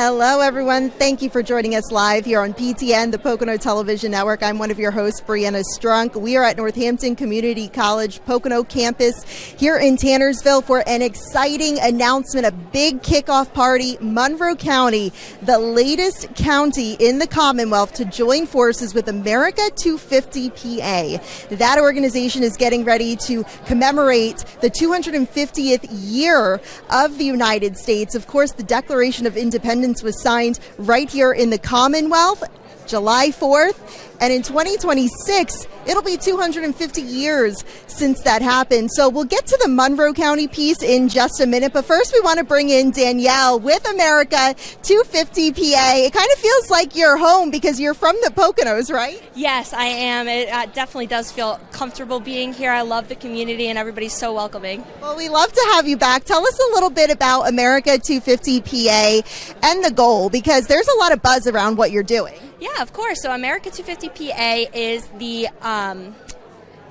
Hello, everyone. Thank you for joining us live here on PTN, the Pocono Television Network. I'm one of your hosts, Brianna Strunk. We are at Northampton Community College Pocono campus here in Tannersville for an exciting announcement, a big kickoff party. Monroe County, the latest county in the Commonwealth to join forces with America250PA. That organization is getting ready to commemorate the 250th year of the United States. Of course, the Declaration of Independence was signed right here in the Commonwealth, July 4th. And in 2026, it'll be 250 years since that happened. So we'll get to the Monroe County piece in just a minute. But first, we want to bring in Danielle with America250PA. It kind of feels like you're home because you're from the Poconos, right? Yes, I am. It definitely does feel comfortable being here. I love the community and everybody's so welcoming. Well, we love to have you back. Tell us a little bit about America250PA and the goal, because there's a lot of buzz around what you're doing. Yeah, of course. So America250PA is the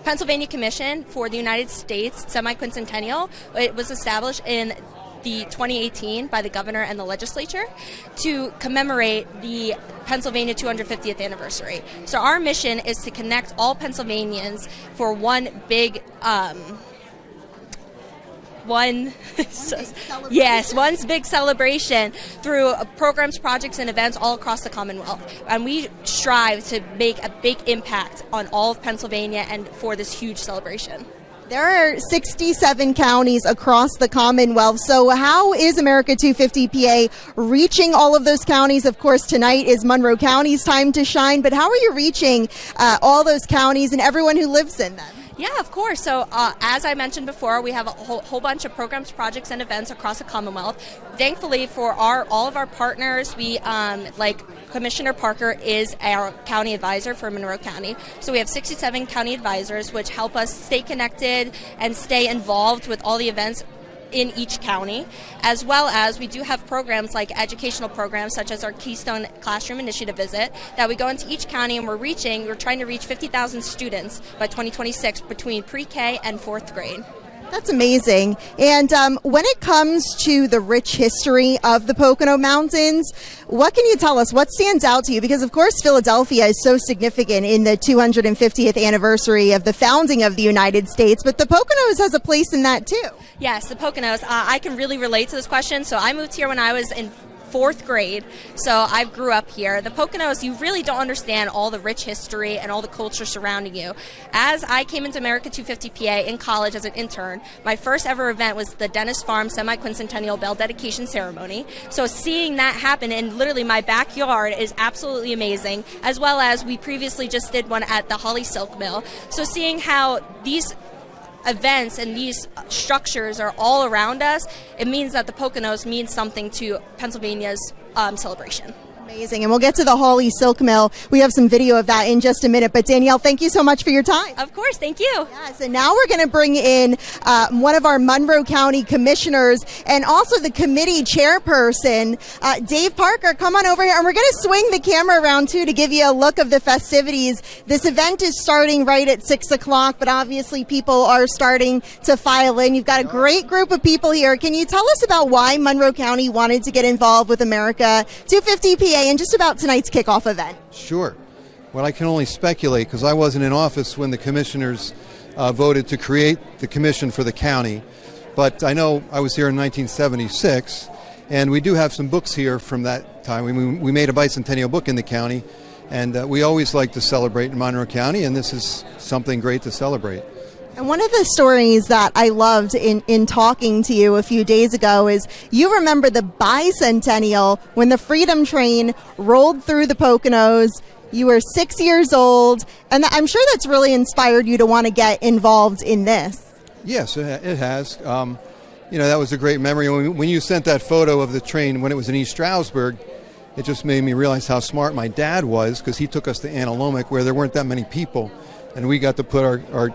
Pennsylvania Commission for the United States semi-quincentennial. It was established in the 2018 by the governor and the legislature to commemorate the Pennsylvania 250th anniversary. So our mission is to connect all Pennsylvanians for one big one big celebration through programs, projects, and events all across the Commonwealth. And we strive to make a big impact on all of Pennsylvania and for this huge celebration. There are 67 counties across the Commonwealth. So how is America250PA reaching all of those counties? Of course, tonight is Monroe County's time to shine, but how are you reaching all those counties and everyone who lives in them? Yeah, of course. So as I mentioned before, we have a whole bunch of programs, projects, and events across the Commonwealth. Thankfully, for all of our partners, we like Commissioner Parker is our county advisor for Monroe County. So we have 67 county advisors, which help us stay connected and stay involved with all the events in each county, as well as we do have programs like educational programs such as our Keystone Classroom Initiative visit that we go into each county, and we're trying to reach 50,000 students by 2026 between pre-K and 4th grade. That's amazing. And when it comes to the rich history of the Pocono Mountains, what can you tell us? What stands out to you? Because, of course, Philadelphia is so significant in the 250th anniversary of the founding of the United States, but the Poconos has a place in that, too. Yes, the Poconos. I can really relate to this question. So I moved here when I was in 4th grade, so I grew up here. The Poconos, you really don't understand all the rich history and all the culture surrounding you. As I came into America250PA in college as an intern, my first ever event was the Dennis Farm semi-quincentennial bell dedication ceremony. So seeing that happen in literally my backyard is absolutely amazing, as well as we previously just did one at the Holly Silk Mill. So seeing how these events and these structures are all around us, it means that the Poconos means something to Pennsylvania's celebration. Amazing. And we'll get to the Hawley Silk Mill. We have some video of that in just a minute. But Danielle, thank you so much for your time. Of course. Thank you. Yes. And now we're going to bring in one of our Monroe County commissioners and also the committee chairperson, Dave Parker. Come on over here. And we're going to swing the camera around, too, to give you a look of the festivities. This event is starting right at 6 o'clock, but obviously people are starting to file in. You've got a great group of people here. Can you tell us about why Monroe County wanted to get involved with America250PA and just about tonight's kickoff event? Sure. Well, I can only speculate because I wasn't in office when the commissioners voted to create the commission for the county. But I know I was here in 1976, and we do have some books here from that time. We made a bicentennial book in the county, and we always like to celebrate in Monroe County, and this is something great to celebrate. And one of the stories that I loved in talking to you a few days ago is you remember the bicentennial when the Freedom Train rolled through the Poconos. You were 6 years old, and I'm sure that's really inspired you to want to get involved in this. Yes, it has. That was a great memory. When you sent that photo of the train when it was in East Stroudsburg, it just made me realize how smart my dad was, because he took us to Antelomic where there weren't that many people, and we got to put our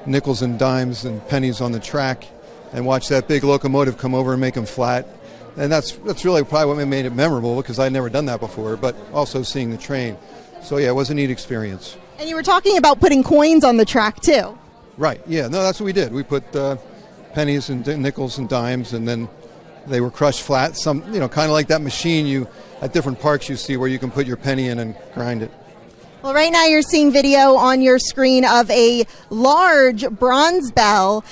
nickels and dimes and pennies on the track and watch that big locomotive come over and make them flat. And that's really probably what made it memorable, because I'd never done that before, but also seeing the train. So yeah, it was a neat experience. And you were talking about putting coins on the track too. Right, yeah, no, that's what we did. We put pennies and nickels and dimes, and then They were crushed flat. Some, kind of like that machine you at different parks you see where you can put your penny in and grind it. Well, right now you're seeing video on your screen of a large bronze bell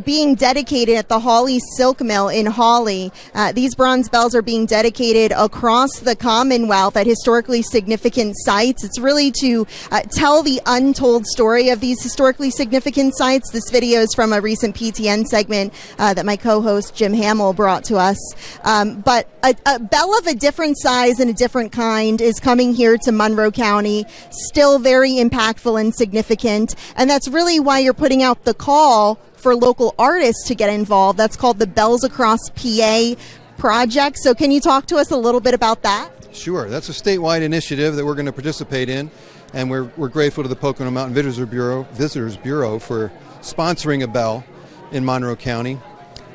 being dedicated at the Hawley Silk Mill in Hawley. These bronze bells are being dedicated across the Commonwealth at historically significant sites. It's really to tell the untold story of these historically significant sites. This video is from a recent PTN segment that my co-host Jim Hamill brought to us. But a bell of a different size and a different kind is coming here to Monroe County. Still very impactful and significant, and that's really why you're putting out the call for local artists to get involved. That's called the Bells Across PA project. So can you talk to us a little bit about that? Sure. That's a statewide initiative that we're going to participate in, and we're grateful to the Pocono Mountain Visitors Bureau for sponsoring a bell in Monroe County.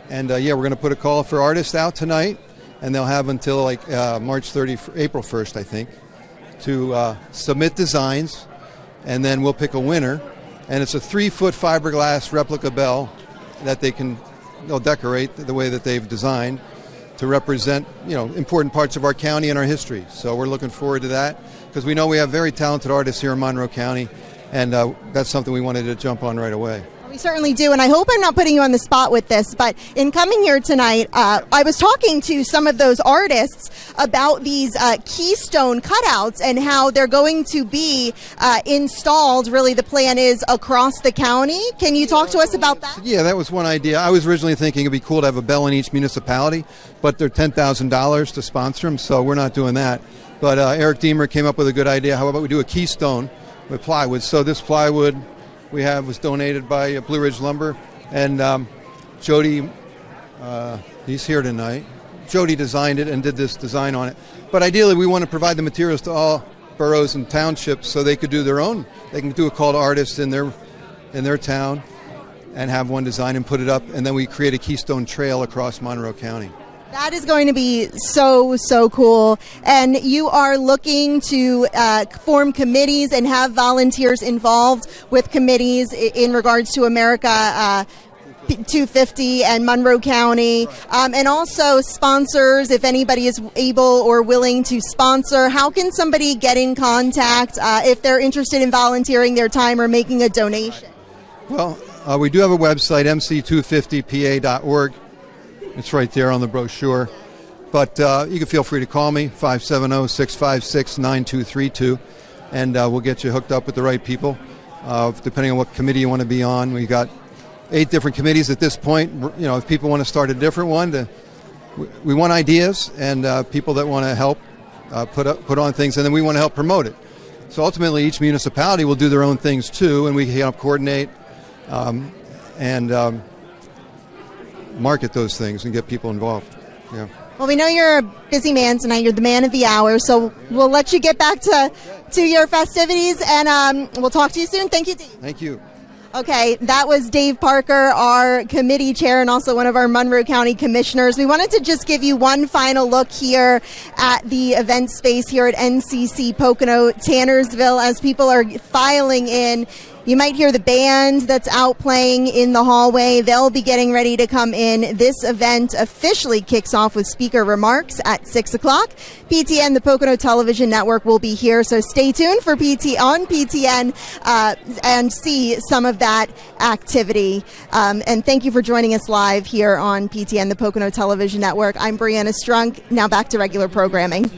And we're going to put a call for artists out tonight, and they'll have until March 30, April 1st, I think, to submit designs, and then we'll pick a winner. And it's a 3-foot fiberglass replica bell that they'll decorate the way that they've designed to represent, important parts of our county and our history. So we're looking forward to that because we know we have very talented artists here in Monroe County, and that's something we wanted to jump on right away. We certainly do, and I hope I'm not putting you on the spot with this, but in coming here tonight, I was talking to some of those artists about these keystone cutouts and how they're going to be installed. Really, the plan is across the county. Can you talk to us about that? Yeah, that was one idea. I was originally thinking it'd be cool to have a bell in each municipality, but they're $10,000 to sponsor them, so we're not doing that. But Eric Deemer came up with a good idea. How about we do a keystone with plywood? So this plywood we have was donated by Blue Ridge Lumber, and Jody, he's here tonight. Jody designed it and did this design on it. But ideally, we want to provide the materials to all boroughs and townships so they could do their own. They can do a call to artists in their town and have one design and put it up, and then we create a keystone trail across Monroe County. That is going to be so cool. And you are looking to form committees and have volunteers involved with committees in regards to America 250 and Monroe County, and also sponsors, if anybody is able or willing to sponsor. How can somebody get in contact if they're interested in volunteering their time or making a donation? Well, we do have a website, MC250PA.org. It's right there on the brochure. But you can feel free to call me, 570-656-9232, and we'll get you hooked up with the right people, depending on what committee you want to be on. We got 8 different committees at this point. If people want to start a different one, we want ideas and people that want to help put on things, and then we want to help promote it. So ultimately, each municipality will do their own things too, and we can help coordinate and market those things and get people involved. Yeah. Well, we know you're a busy man tonight. You're the man of the hour, so we'll let you get back to your festivities, and we'll talk to you soon. Thank you, Dave. Thank you. Okay, that was Dave Parker, our committee chair and also one of our Monroe County commissioners. We wanted to just give you one final look here at the event space here at NCC Pocono Tannersville as people are filing in. You might hear the band that's out playing in the hallway. They'll be getting ready to come in. This event officially kicks off with speaker remarks at 6 o'clock. PTN, the Pocono Television Network, will be here, so stay tuned for PTN and see some of that activity. And thank you for joining us live here on PTN, the Pocono Television Network. I'm Brianna Strunk. Now back to regular programming.